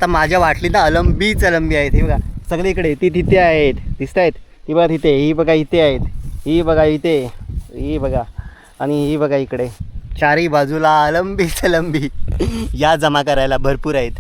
आता माझ्या वाटलीत ना अलंबीच अलंबी आहेत. हे बघा सगळे इकडे, ती तिथे आहेत, दिसत आहेत, ती बघा तिथे, ही बघा इथे आहेत, ही बघा इथे, ही बघा, आणि ही बघा इकडे. चारही बाजूला अलंबीच अलंबी. या जमा करायला भरपूर आहेत.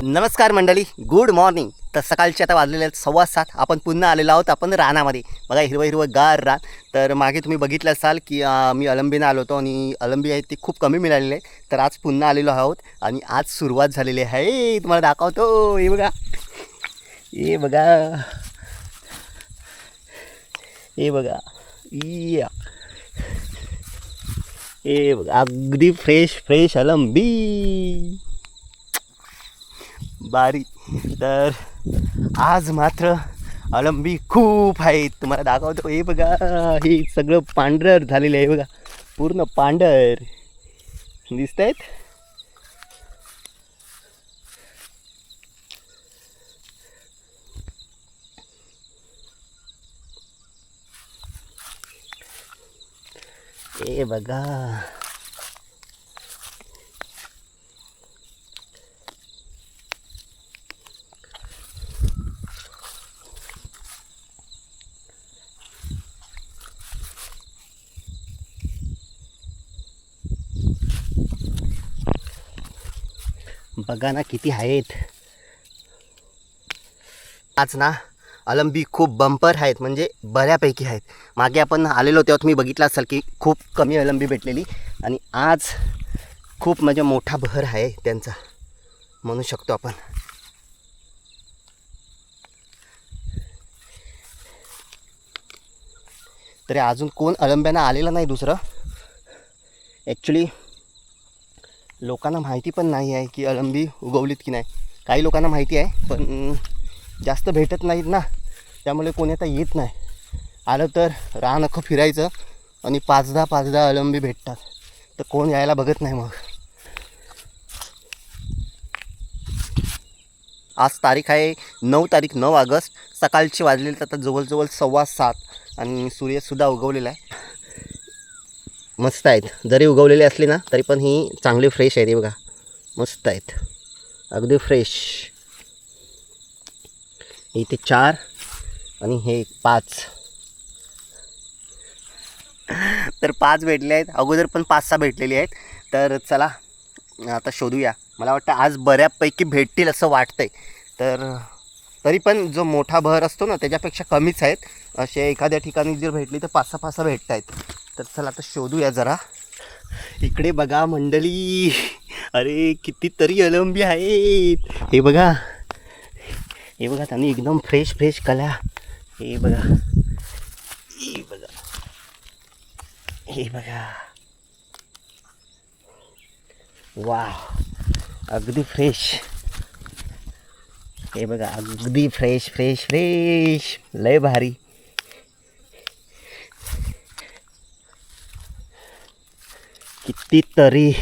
नमस्कार मंडळी, गुड मॉर्निंग. तर सकाळचे आता वाजलेले आहेत 7:15. आपण पुन्हा आलेलो आहोत आपण रानामध्ये. बघा हिरवं हिरवं गार रान. तर मागे तुम्ही बघितलं असाल की मी अलंबीनं आलो होतो आणि अलंबी आहे ती खूप कमी मिळालेली आहे. तर आज पुन्हा आलेलो आहोत आणि आज सुरुवात झालेली आहे. तुम्हाला दाखवतो. हे बघा, हे बघा, हे बघा, हे बघा, अगदी फ्रेश फ्रेश अलंबी बारी. तर आज मात्र अलंबी खूप आहेत, तुम्हाला दाखवतो. हे बघा, हे सगळं पांढर झालेलं आहे. बघा पूर्ण पांढर दिसत आहेत. हे बघा, बघा ना किती आहेत. आज ना अलंबी खूप बंपर आहेत, म्हणजे बऱ्यापैकी आहेत. मागे आपण आलेलो तेव्हा तुम्ही बघितलं असाल की खूप कमी अलंबी भेटलेली, आणि आज खूप म्हणजे मोठा बहर आहे त्यांचा म्हणू शकतो आपण. तरी अजून कोण अलंब्यांना आलेलं नाही दुसरं. ॲक्च्युली लोकांना माहिती पण नाही आहे की अलंबी उगवलीत की नाही. काही लोकांना माहिती आहे पण जास्त भेटत नाहीत ना, त्यामुळे कोणी आता येत नाही. आलं तर रान अख्खं फिरायचं आणि 5-10 अलंबी भेटतात, तर कोण यायला बघत नाही. मग आज तारीख आहे 9 ऑगस्ट. सकाळचे वाजलेले आता जवळजवळ 7:15 आणि सूर्यसुद्धा उगवलेला आहे. मस्त आहेत. जरी उगवलेले असले ना तरी पण ही चांगली फ्रेश आहे. बघा मस्त आहेत, अगदी फ्रेश. इथे 4 आणि हे 5. तर 5 भेटले आहेत. अगोदर पण 5-6 भेटलेली आहेत. तर चला आता शोधूया. मला वाटतं आज बऱ्यापैकी भेटतील असं वाटतंय. तर तरी पण जो मोठा बहर असतो ना त्याच्यापेक्षा कमीच आहेत. असे एखाद्या ठिकाणी जर भेटली तर 5-6 भेटत आहेत. तर चला आता शोधूया जरा. इकडे बघा मंडळी, अरे कितीतरी अलंबी आहेत. हे बघा, हे बघा, त्यांनी एकदम फ्रेश फ्रेश कल्या. हे बघा, हे बघा, हे बघा, वा, अगदी फ्रेश. हे बघा, अगदी फ्रेश फ्रेश फ्रेश, लय भारी. कितीतरी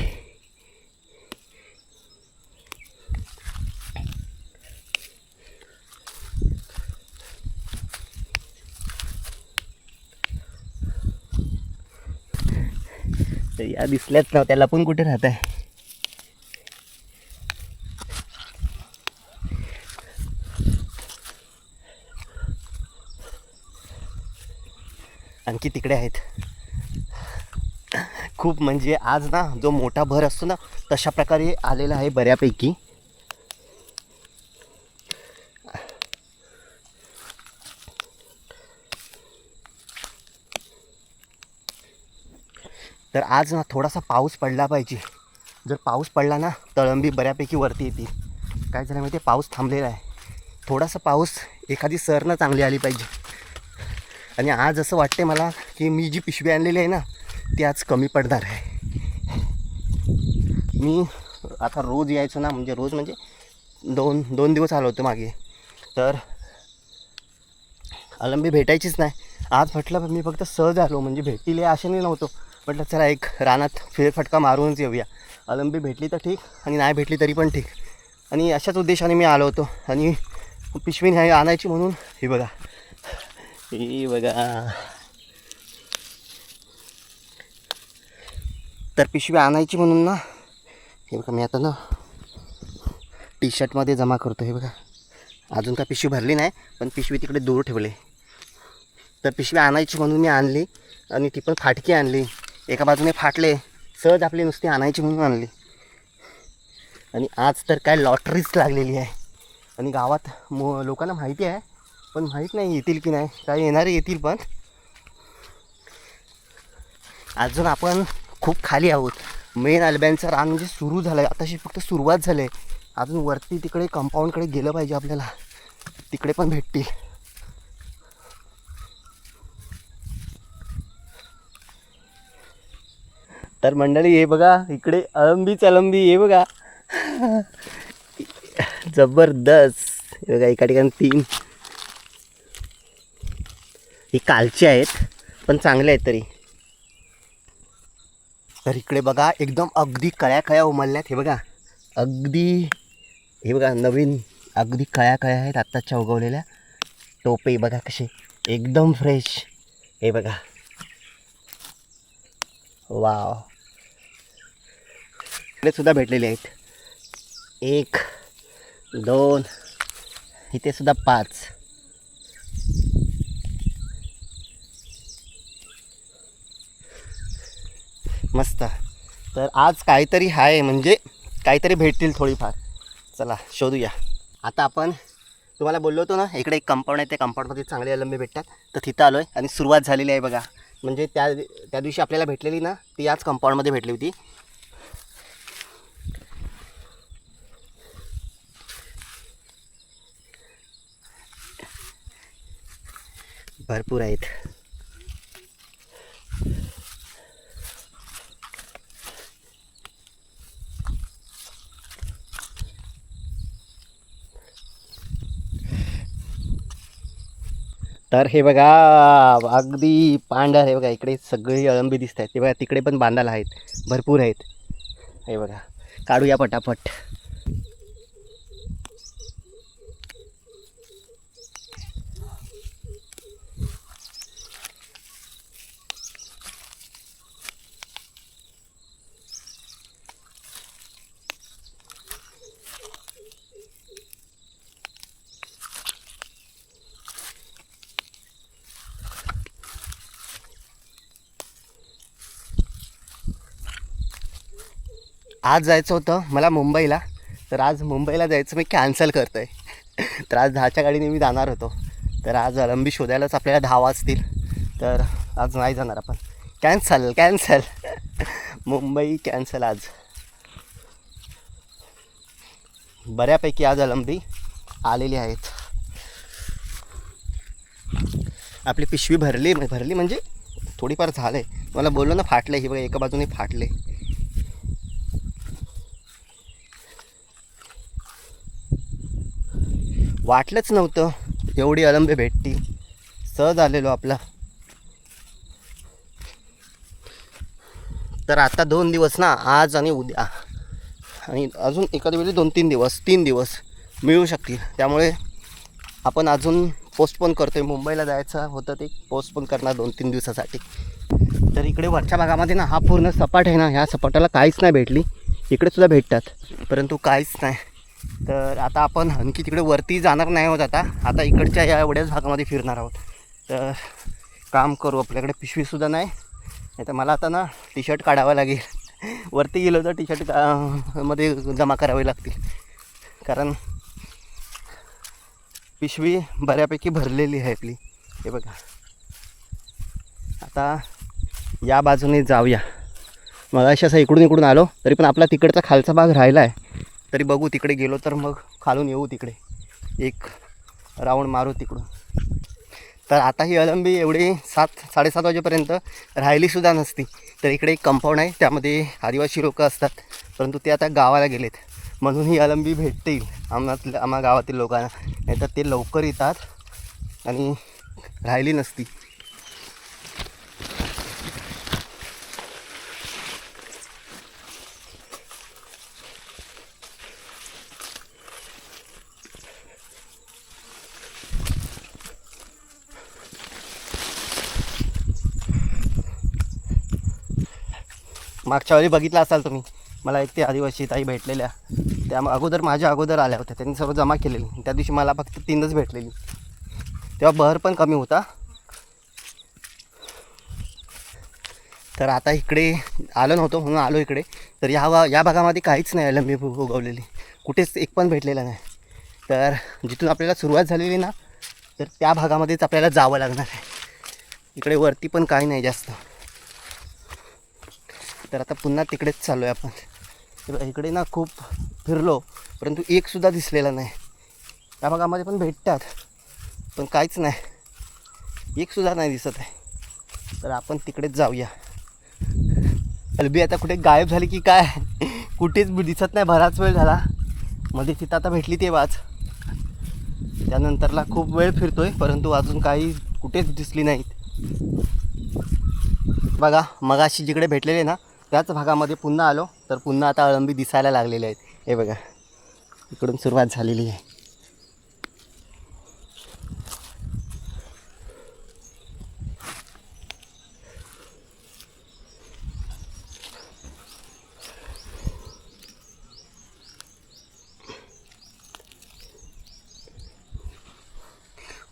तर या दिसल्याच नव्हत्या. लपून कुठे राहत आहे. आणखी तिकडे आहेत खूप. म्हणजे आज ना जो मोठा भर असतो ना तशा प्रकारे आलेला आहे बऱ्यापैकी. तर आज ना थोडासा पाऊस पडला पाहिजे. जर पाऊस पडला ना तर अलंबी बऱ्यापैकी वरती येतील. काय झालं माहिती आहे, पाऊस थांबलेला आहे. थोडासा पाऊस, एखादी सरनं चांगली आली पाहिजे. आणि आज असं वाटते मला की मी जी पिशवी आणलेली आहे ना ती आज कमी पडणार आहे. मी आता रोज यायचो ना, म्हणजे रोज म्हणजे दोन दिवस आलो होतो मागे. तर अलंबी भेटायचीच नाही. आज म्हटलं मी फक्त सहज आलो, म्हणजे भेटतील या आशेने नव्हतो. म्हटलं चला एक रानात फेरफटका मारूनच येऊया. अलंबी भेटली तर ठीक आणि नाही भेटली तरी पण ठीक. आणि अशाच उद्देशाने मी आलो होतो. आणि पिशवी आणायची म्हणून हे बघा ही बघा. तर पिशवी आणायची म्हणून ना, हे बघा मी आता ना टी शर्टमध्ये जमा करतो. हे बघा अजून का पिशवी भरली नाही, पण पिशवी तिकडे दूर ठेवले. तर पिशवी आणायची म्हणून मी आणली आणि ती पण फाटकी आणली. एका बाजूने फाटले, सहज आपली नुसती आणायची म्हणून आणली. आणि आज तर काय लॉटरीच लागलेली आहे. आणि गावात लोकांना माहिती आहे, पण माहीत नाही येतील की नाही. काय येणारे येतील, पण अजून आपण खूप खाली आहोत. मेन अल्ब्यांचा रान म्हणजे सुरू झालं आहे, आताशी फक्त सुरुवात झाली आहे. अजून वरती तिकडे कंपाऊंडकडे गेलं पाहिजे आपल्याला, तिकडे पण भेटतील. तर मंडळी हे बघा, इकडे अळंबी हे बघा. जबरदस्त. हे बघा एका ठिकाणी 3. ही कालची आहेत, पण चांगले आहेत तरी. तर इकडे बघा एकदम अगदी कळ्या उमलल्यात. हे बघा अगदी, हे बघा नवीन अगदी कळ्या आहेत आत्ताच्या उगवलेल्या. टोपे बघा कसे एकदम फ्रेश. हे बघा वाव. इकडे सुद्धा भेटलेले आहेत. 1 2, इथे सुद्धा 5. मस्त. तर आज काहीतरी आहे, म्हणजे काहीतरी भेटतील थोडीफार. चला शोधूया. आता आपण तुम्हाला बोललो होतो ना, इकडे एक कंपाऊंड आहे, त्या कंपाऊंडमध्ये चांगले अळंबे भेटतात. तर तिथं आलो आहे आणि सुरुवात झालेली आहे बघा. म्हणजे त्या दिवशी आपल्याला भेटलेली ना, ती याच कंपाऊंडमध्ये भेटली होती. भरपूर आहेत. तर हे बघा अगदी पांढर. हे बघा इकडे सगळी अळंबी दिसत आहेत. ते बघा तिकडे पण बांधायला आहेत, भरपूर आहेत. हे बघा काढूया पटापट. आज जायचं होतं मला मुंबईला, तर आज मुंबईला जायचं मी कॅन्सल करतो आहे. तर आज 10च्या गाडीने मी जाणार होतो. तर आज अळंबी शोधायलाच आपल्याला 10 वाजतील. तर आज नाही जाणार आपण. कॅन्सल. मुंबई कॅन्सल आज. बऱ्यापैकी आज अळंबी आलेली आहेत. आपली पिशवी भरली म्हणजे थोडीफार झालं आहे. मला बोललो ना फाटले. हे बघा एका बाजूने फाटले. वाटलंच नव्हतं एवढी अळंबे भेटती. सहज आलेलो आपला. तर आता 2 दिवस ना, आज आणि उद्या, आणि अजून एखाद्या वेळी 3 दिवस मिळू शकतील. त्यामुळे आपण अजून पोस्टपोन करतो आहे. मुंबईला जायचं होतं ते पोस्टपोन करणार 2-3 दिवसासाठी. तर इकडे वरच्या भागामध्ये ना, हा पूर्ण सपाट आहे ना, ह्या सपाटाला काहीच नाही भेटली. इकडे सुद्धा भेटतात, परंतु काहीच नाही. तर आता आपण आणखी तिकडे वरती जाणार नाही आहोत. आता इकडच्या या एवढ्याच भागामध्ये फिरणार आहोत. तर काम करू. आपल्याकडे पिशवीसुद्धा नाही तर मला आता ना टी शर्ट काढावं लागेल. वरती गेलो तर टी शर्ट मध्ये जमा करावे लागतील, कारण पिशवी बऱ्यापैकी भरलेली आहे आपली. हे बघा आता या बाजूने जाऊया. मग असं इकडून आलो तरी पण आपला तिकडचा खालचा भाग राहिला आहे. तरी बघू तिकडे गेलो तर मग खालून येऊ, तिकडे एक राऊंड मारू तिकडून. तर आता ही अळंबी एवढी 7-7:30 वाजेपर्यंत राहिलीसुद्धा नसती. तर इकडे एक कंपाऊंड आहे, त्यामध्ये आदिवासी लोक असतात, परंतु ते आता गावाला गेलेत. म्हणून ही अळंबी भेटतील आम्हा गावातील लोकांना. नाही तर ते लवकर येतात आणि राहिली नसती. मागच्या वेळी बघितला असाल तुम्ही, मला एक ते आदिवासी ताई भेटलेल्या, त्या अगोदर माझ्या अगोदर आल्या होत्या, त्यांनी सर्व जमा केलेली. त्या दिवशी मला फक्त 3च भेटलेली, तेव्हा बहर पण कमी होता. तर आता इकडे आलो नव्हतो म्हणून आलो इकडे. तर या भागामध्ये काहीच नाही अळंबी उगवलेली, कुठेच एक पण भेटलेला नाही. तर जिथून आपल्याला सुरुवात झालेली ना, तर त्या भागामध्येच आपल्याला जावं लागणार आहे. इकडे वरती पण काही नाही जास्त. तर आता पुन्हा तिकडेच चाललो आहे आपण. इकडे ना खूप फिरलो, परंतु एकसुद्धा दिसलेला नाही. त्या भागामध्ये पण भेटतात, पण काहीच नाही, एकसुद्धा नाही दिसत आहे. तर आपण तिकडेच जाऊया. अळंबी आता कुठे गायब झाली की काय, कुठेच दिसत नाही. बराच वेळ झाला, मध्ये तिथं आता भेटली तेव्हाच. त्यानंतरला खूप वेळ फिरतोय, परंतु अजून काही कुठेच दिसली नाहीत. बघा मगाशी जिकडे भेटलेले ना, त्याच भागामध्ये पुन्हा आलो, तर पुन्हा आता अळंबी दिसायला लागलेले आहेत. हे बघा, इकडून सुरुवात झालेली आहे.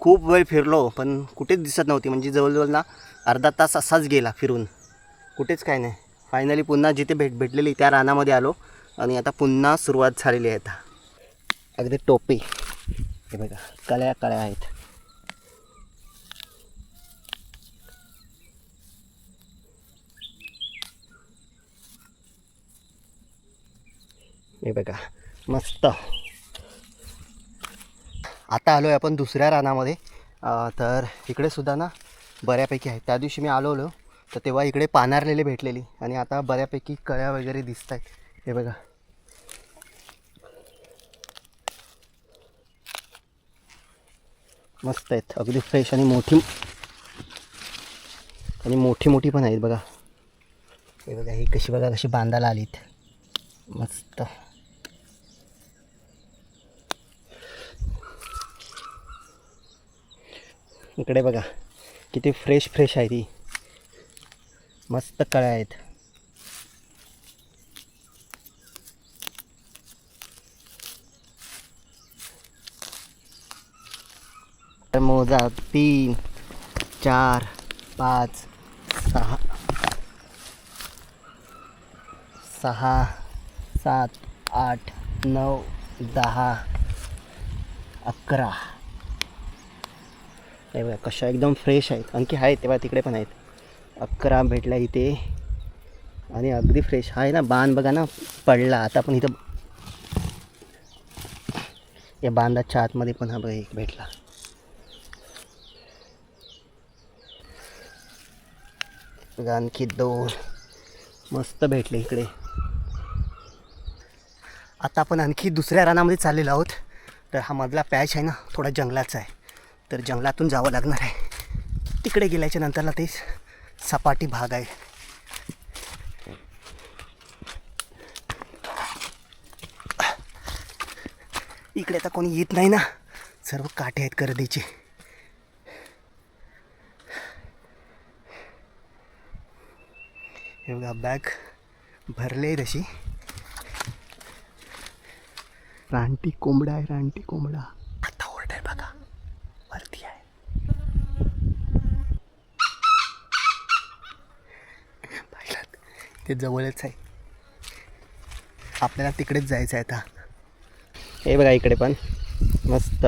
खूप वेळ फिरलो, पण कुठेच दिसत नव्हती. म्हणजे जवळजवळ ना अर्धा तास असाच गेला फिरून, कुठेच काय नाही. फायनली पुन्हा जिथे भेटलेली त्या रानामध्ये आलो, आणि आता पुन्हा सुरुवात झालेली आहे. आता अगदी टोपी, हे बघा कळ्या कळ्या आहेत. हे बघा मस्त. आता आलो आहे आपण दुसऱ्या रानामध्ये. तर इकडे सुद्धा ना बऱ्यापैकी आहे. त्या दिवशी मी आलो तर तेव्हा इकडे पानारलेले भेटलेली, आणि आता बऱ्यापैकी कळ्या वगैरे दिसत आहेत. हे बघा, मस्त आहेत, अगदी फ्रेश आणि मोठी पण आहेत बघा. हे बघा, ही कशी बघा कशी बांधायला आलीत, मस्त. इकडे बघा किती फ्रेश आहे ती, मस्त कळ्या आहेत. मोजा 3 4 5 6 7 8 9 10 11. हे बघा कशा एकदम फ्रेश आहेत. आणखी आहेत तेव्हा तिकडे पण आहेत. 11 भेटल्या इथे, आणि अगदी फ्रेश आहे ना. बांध बघा ना पडला आता, पण इथं या बांधाच्या आतमध्ये पण हा बघा एक भेटला. बघा आणखी 2 मस्त भेटले इकडे. आता आपण आणखी दुसऱ्या रानामध्ये चाललेलो आहोत. तर हा मधला पॅच आहे ना थोडा जंगलाचा आहे, तर जंगलातून जावं लागणार आहे. तिकडे गेल्याच्या नंतरला ते सपाटी भाग आहे. इकडे आता कोणी येत नाही ना, सर्व काठे आहेत करडीचे. हे बघा बॅग भरले आहे तशी. रानटी कोंबडा आहे, रानटी कोंबडा. आता ओरडाय बघा, वरती आहे. पाहिलात, ते जवळच आहे. आपल्याला तिकडेच जायचं आहे आता. हे बघा इकडे पण मस्त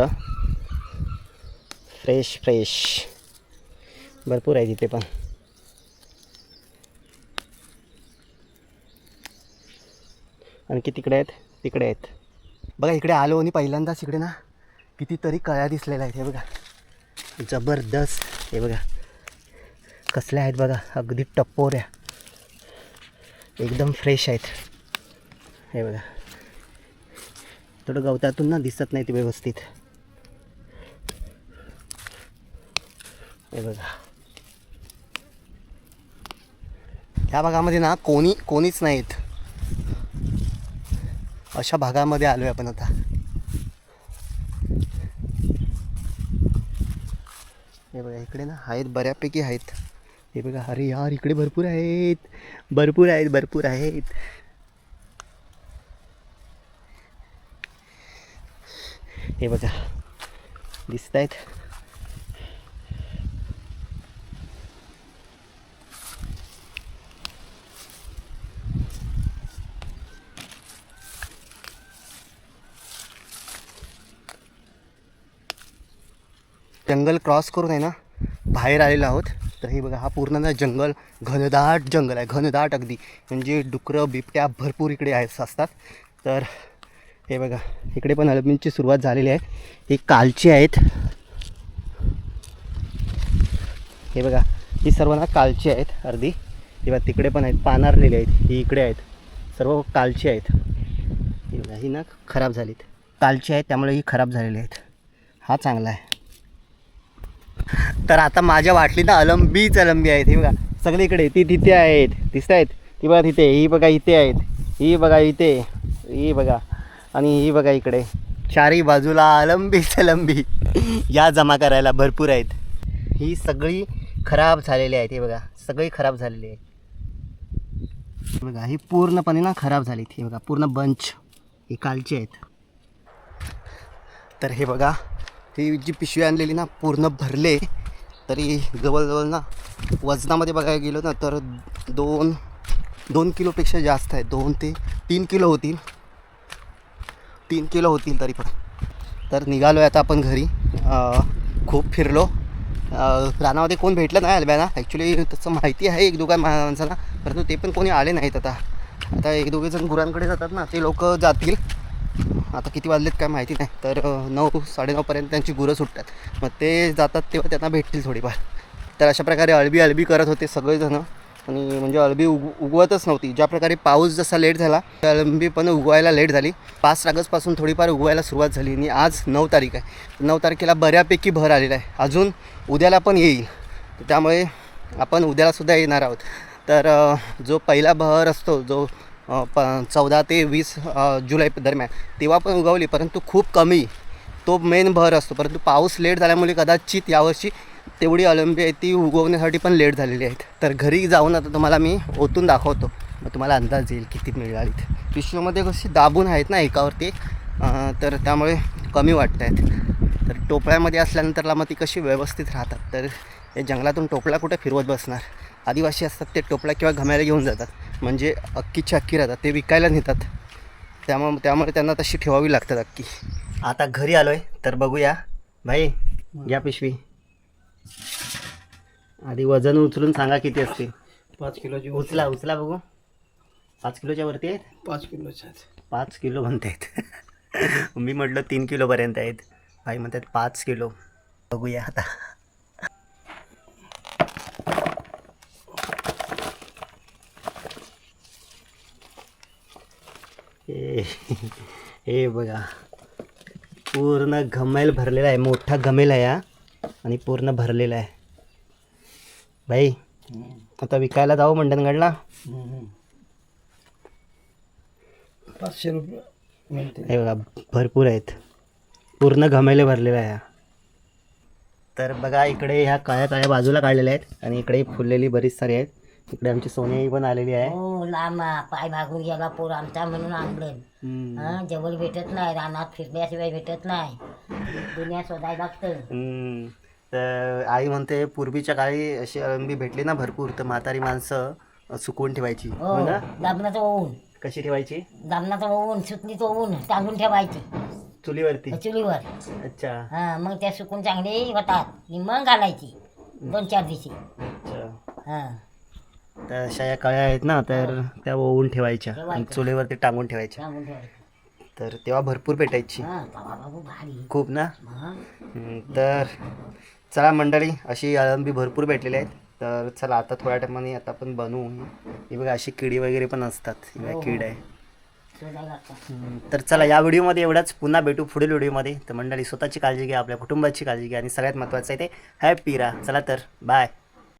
फ्रेश भरपूर आहे तिथे पण. आणखी तिकडे आहेत. बघा इकडे आलो आणि पहिल्यांदाच इकडे ना कितीतरी कळ्या दिसलेल्या आहेत. हे बघा जबरदस्त. हे बघा कसल्या आहेत बघा, अगदी टप्पोऱ्या, एकदम फ्रेश आहेत. हे बघा थोडं गवतातून ना दिसत नाही ते व्यवस्थित. हे बघा या भागामध्ये ना कोणीच नाहीत. अशा भागामध्ये आलो आहे आपण आता. हे बघा इकडे ना आहेत, बऱ्यापैकी आहेत. हे बघा, अरे यार इकडे भरपूर आहेत, भरपूर आहेत, भरपूर आहेत. हे बघा दिसत आहेत. जंगल क्रॉस करून आहे ना बाहेर आलेलो आहोत. तर हे बघा, हा पूर्ण ना जंगल घनदाट जंगल आहे, घनदाट अगदी. म्हणजे डुकरं बिबट्या भरपूर इकडे असतात. तर हे बघा, इकडे पण अळंबींची सुरुवात झालेली आहे. ही कालची आहेत. हे बघा, ही सर्व ना कालची आहेत अर्धी. हे बघा तिकडे पण आहेत, पानारलेली आहेत. ही इकडे आहेत, सर्व कालची आहेत. हे बघा, ही ना खराब झालीत, कालची आहेत त्यामुळे ही खराब झालेली आहेत. हा चांगला आहे. तर आता माझ्या वाटली ना अळंबीच अळंबी आहेत. हे बघा सगळीकडे, ती तिथे आहेत, दिसत आहेत. ती बघा तिथे, ही बघा इथे आहेत, ही बघा इथे, ही बघा, आणि ही बघा इकडे. चारही बाजूला अळंबीच अळंबी या जमा करायला भरपूर आहेत. ही सगळी खराब झालेली आहेत. हे बघा सगळी खराब झालेली आहे. बघा ही पूर्णपणे ना खराब झाली. हे बघा पूर्ण बंच ही कालची आहेत. तर हे बघा, ही जी पिशवी आणलेली ना पूर्ण भरले. तरी जवळजवळ ना वजनामध्ये बघायला गेलो ना तर 2 किलोपेक्षा जास्त आहे. 2 ते 3 किलो होतील, 3 किलो होतील तरी पण. तर निघालो आहे आता आपण घरी. खूप फिरलो. रानामध्ये कोण भेटलं नाही अल्ब्याना. ॲक्च्युली तसं माहिती आहे एक दोघा माणसांना, परंतु ते पण कोणी आले नाहीत. आता एक दोघे जण गुरांकडे जातात ना, ते लोक जातील. आता किती वाजलेत काय माहिती नाही. तर 9 साडेनऊपर्यंत त्यांची गुरं सुटतात. मग ते जातात तेव्हा त्यांना भेटतील थोडीफार. तर अशा प्रकारे अळबी करत होते सगळेजणं. आणि म्हणजे अळबी उगवतच नव्हती. ज्या प्रकारे पाऊस जसा लेट झाला, अळबी पण उगवायला लेट झाली. 5 ऑगस्टपासून थोडीफार उगवायला सुरुवात झाली. आणि आज 9 तारीख आहे. 9 तारखेला बऱ्यापैकी भर आलेला आहे. अजून उद्याला पण येईल. त्यामुळे आपण उद्यालासुद्धा येणार आहोत. तर जो पहिला बहर असतो, जो 14 ते 20 जुलै दरम्यान, तेव्हा पण उगवली, परंतु खूप कमी. तो मेन बहर असतो. परंतु पाऊस लेट झाल्यामुळे कदाचित यावर्षी तेवढी अळंबी आहे ती उगवण्यासाठी पण लेट झालेली आहेत. तर घरी जाऊन आता तुम्हाला मी ओतून दाखवतो, मग तुम्हाला अंदाज येईल किती मिळालीत. पिशवीमध्ये कशी दाबून आहेत ना एकावरती, तर त्यामुळे कमी वाटत आहेत. तर टोपळ्यामध्ये असल्यानंतरला मग ती कशी व्यवस्थित राहतात. तर हे जंगलातून टोपला कुठे फिरवत बसणार. आदिवासी असतात ते टोपला किंवा घम्याला घेऊन जातात, म्हणजे अक्कीची अक्की राहतात, ते विकायला नेतात. त्यामुळे त्यांना तशी ठेवावी लागतात अक्की. आता घरी आलो आहे, तर बघूया. भाई घ्या पिशवी. आधी वजन उचलून सांगा किती असतील. 5 किलोची. उचला बघू. 5 किलोच्या वरती आहेत. 5 किलोच्या. 5 किलो म्हणते आहेत. मी म्हटलं 3 किलोपर्यंत आहेत. भाई म्हणतात 5 किलो. बघूया आता. हे बघा, पूर्ण घमेल भरलेला आहे. मोठा घमेल आहे हा, आणि पूर्ण भरलेला आहे. भाई आता विकायला जाऊ मंडणगडला. 500 रुपये मिळते. हे बघा भरपूर आहेत, पूर्ण घमेले भरलेला आहे. तर बघा इकडे ह्या काळ्या बाजूला काढलेल्या आहेत, आणि इकडे फुललेली बरीच सारी आहेत. इकडे आमची सोनी पण आलेली आहे. हो, लांब पाय भागून गेला पोर आमचा म्हणून आणलं. जवळ भेटत नाही, रानात फिरल्याशिवाय भेटत नाही, दुनिया शोधायला लागतं. तर आई म्हणते पूर्वीच्या काळी अशी अळंबी भेटली ना भरपूर, तर म्हातारी माणसं सुकवून ठेवायची. हो, दाबणाचं ओवून. कशी ठेवायची? दाबणाचं ओवून, सुतलीचं ओवून टांगून ठेवायची चुलीवरती. चुलीवर. अच्छा. हा, मग त्या सुकून चांगली होतात, मग घालायची 2-4 दिवशी. अच्छा. हा, तर अशा या कळ्या आहेत ना, तर त्या ओवून ठेवायच्या आणि चुलीवरती टांगून ठेवायच्या. टांगून ठेवायची. तर तेव्हा भरपूर भेटायची. हा, बाबू भारी. खूप ना. मग तर चला मंडळी, अशी अळंबी भरपूर भेटलेली आहेत. तर चला आता थोड्या टायमाने आता आपण बनवू. ही बघा अशी किडी वगैरे पण असतात. ही बघा कीड आहे. शोधायला लागतं. तर चला या व्हिडिओमध्ये एवढाच. पुन्हा भेटू पुढील व्हिडिओमध्ये. तर मंडळी स्वतःची काळजी घ्या, आपल्या कुटुंबाची काळजी घ्या, आणि सगळ्यात महत्त्वाचं आहे ते हॅपी राहा. चला तर बाय.